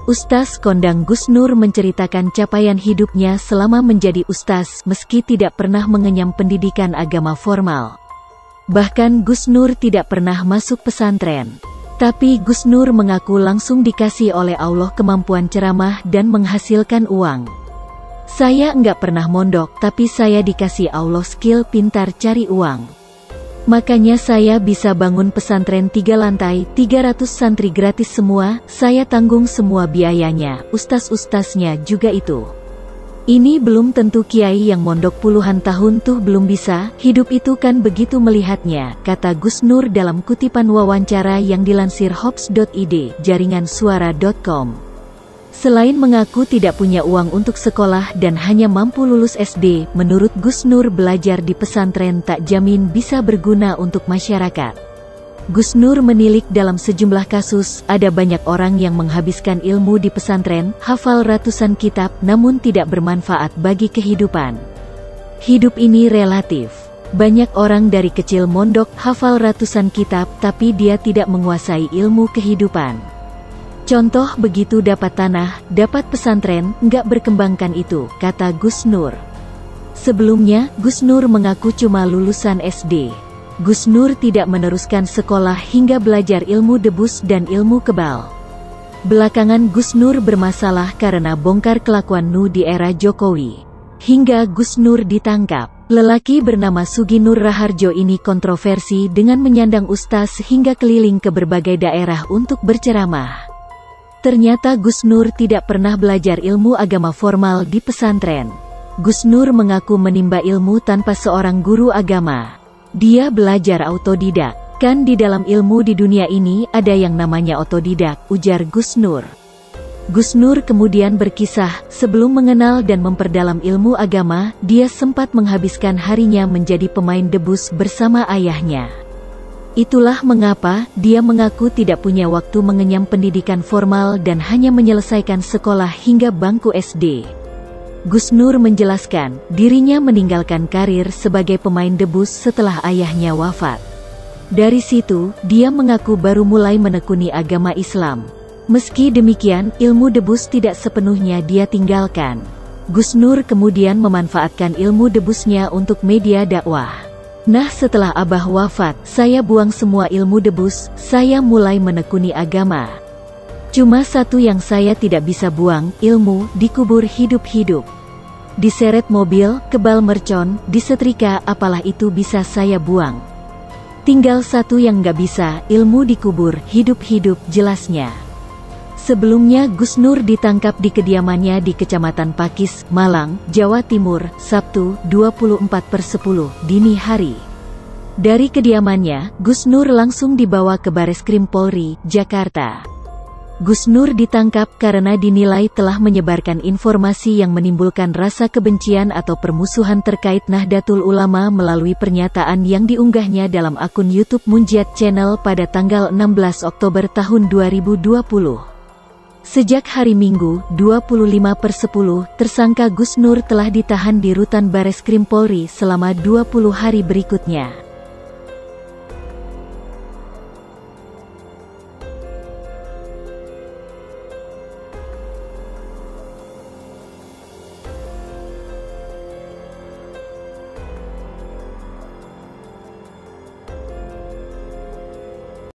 Ustaz kondang Gus Nur menceritakan capaian hidupnya selama menjadi ustaz meski tidak pernah mengenyam pendidikan agama formal. Bahkan Gus Nur tidak pernah masuk pesantren. Tapi Gus Nur mengaku langsung dikasih oleh Allah kemampuan ceramah dan menghasilkan uang. Saya enggak pernah mondok, tapi saya dikasih Allah skill pintar cari uang. Makanya saya bisa bangun pesantren 3 lantai, 300 santri gratis semua, saya tanggung semua biayanya, ustaz-ustaznya juga itu. Ini belum tentu kiai yang mondok puluhan tahun tuh belum bisa, hidup itu kan begitu melihatnya, kata Gus Nur dalam kutipan wawancara yang dilansir hops.id, jaringan suara.com. Selain mengaku tidak punya uang untuk sekolah dan hanya mampu lulus SD, menurut Gus Nur belajar di pesantren tak jamin bisa berguna untuk masyarakat. Gus Nur menilik dalam sejumlah kasus, ada banyak orang yang menghabiskan ilmu di pesantren, hafal ratusan kitab, namun tidak bermanfaat bagi kehidupan. Hidup ini relatif. Banyak orang dari kecil mondok, hafal ratusan kitab, tapi dia tidak menguasai ilmu kehidupan. Contoh begitu dapat tanah, dapat pesantren, nggak berkembangkan itu, kata Gus Nur. Sebelumnya, Gus Nur mengaku cuma lulusan SD. Gus Nur tidak meneruskan sekolah hingga belajar ilmu debus dan ilmu kebal. Belakangan Gus Nur bermasalah karena bongkar kelakuan Nu di era Jokowi. Hingga Gus Nur ditangkap. Lelaki bernama Sugi Nur Raharjo ini kontroversi dengan menyandang ustaz hingga keliling ke berbagai daerah untuk berceramah. Ternyata Gus Nur tidak pernah belajar ilmu agama formal di pesantren. Gus Nur mengaku menimba ilmu tanpa seorang guru agama. Dia belajar autodidak. Kan di dalam ilmu di dunia ini ada yang namanya otodidak, ujar Gus Nur. Gus Nur kemudian berkisah, sebelum mengenal dan memperdalam ilmu agama, dia sempat menghabiskan harinya menjadi pemain debus bersama ayahnya. Itulah mengapa dia mengaku tidak punya waktu mengenyam pendidikan formal dan hanya menyelesaikan sekolah hingga bangku SD. Gus Nur menjelaskan, dirinya meninggalkan karir sebagai pemain debus setelah ayahnya wafat. Dari situ, dia mengaku baru mulai menekuni agama Islam. Meski demikian, ilmu debus tidak sepenuhnya dia tinggalkan. Gus Nur kemudian memanfaatkan ilmu debusnya untuk media dakwah. Nah, setelah abah wafat, saya buang semua ilmu debus, saya mulai menekuni agama. Cuma satu yang saya tidak bisa buang, ilmu, dikubur hidup-hidup. Diseret mobil, kebal mercon, disetrika, apalah itu bisa saya buang. Tinggal satu yang nggak bisa, ilmu dikubur hidup-hidup, jelasnya. Sebelumnya Gus Nur ditangkap di kediamannya di Kecamatan Pakis, Malang, Jawa Timur, Sabtu, 24/10, dini hari. Dari kediamannya, Gus Nur langsung dibawa ke Bareskrim Polri, Jakarta. Gus Nur ditangkap karena dinilai telah menyebarkan informasi yang menimbulkan rasa kebencian atau permusuhan terkait Nahdlatul Ulama melalui pernyataan yang diunggahnya dalam akun YouTube Munjiat Channel pada tanggal 16 Oktober tahun 2020. Sejak hari Minggu, 25/10, tersangka Gus Nur telah ditahan di rutan Bareskrim Polri selama 20 hari berikutnya.